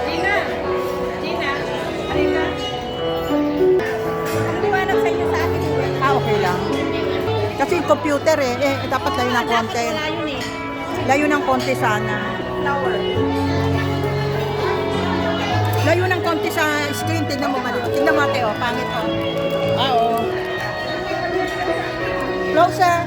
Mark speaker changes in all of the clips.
Speaker 1: Gina! Gina! Gina! Ano liwanag sa inyo sa akin?
Speaker 2: Okay lang. Kasi yung computer dapat layo ng konti.
Speaker 1: Dapat wala yun eh.
Speaker 2: Layo ng konti sana.
Speaker 1: Flower.
Speaker 2: Layo ng konti sa screen. Tignan mo mali. Tignan mo ate, oh. Pangit, oh. Oo. Closer.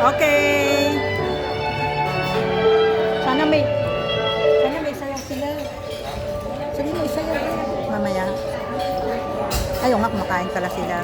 Speaker 2: Okay. Sana may sayaw sila. Sabi mo isayaw. Mamaya. Ayaw nga, kumakain pala sila.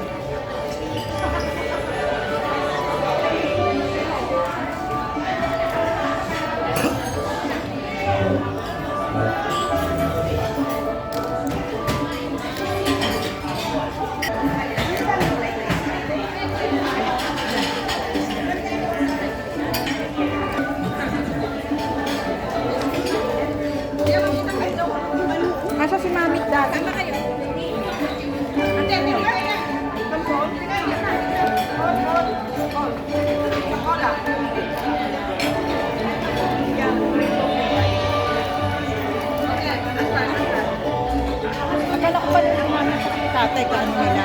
Speaker 2: Asa si Mami Dad?
Speaker 1: Tama kayo. Ate, ate. Control. Cola.
Speaker 2: Akala ko pala ng mami sa tatay ka ano nila.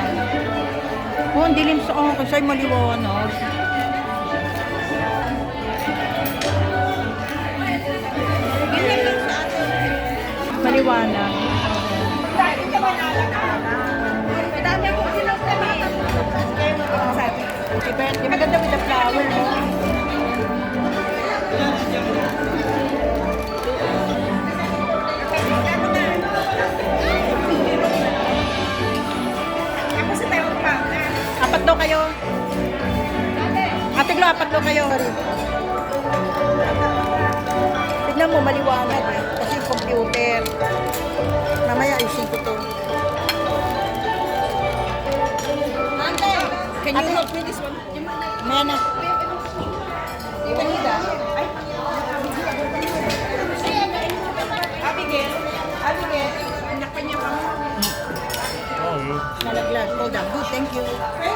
Speaker 2: Oh, ang dilim sa kung sa'yo maliwanag.
Speaker 1: Ganyan lang sa atin.
Speaker 2: Maliwanag.
Speaker 1: Dahil ka ba madami akong sinasabi. Sabi.
Speaker 2: Happy birthday. Maganda with the flower, no?
Speaker 1: Ako sa tayo pa.
Speaker 2: Apat daw kayo. Ate Glo, apat daw kayo. Tignan mo, maliwanag eh. Kasi yung computer. Mamaya, ayusin ko to.
Speaker 1: Ate, can you
Speaker 2: Ate.
Speaker 1: help me this one?
Speaker 2: Maya na.
Speaker 1: Kanida. Ay. Abigail. Abigail. Anak pa niya pa.
Speaker 2: Nalaglag. Hold on. Good, thank you.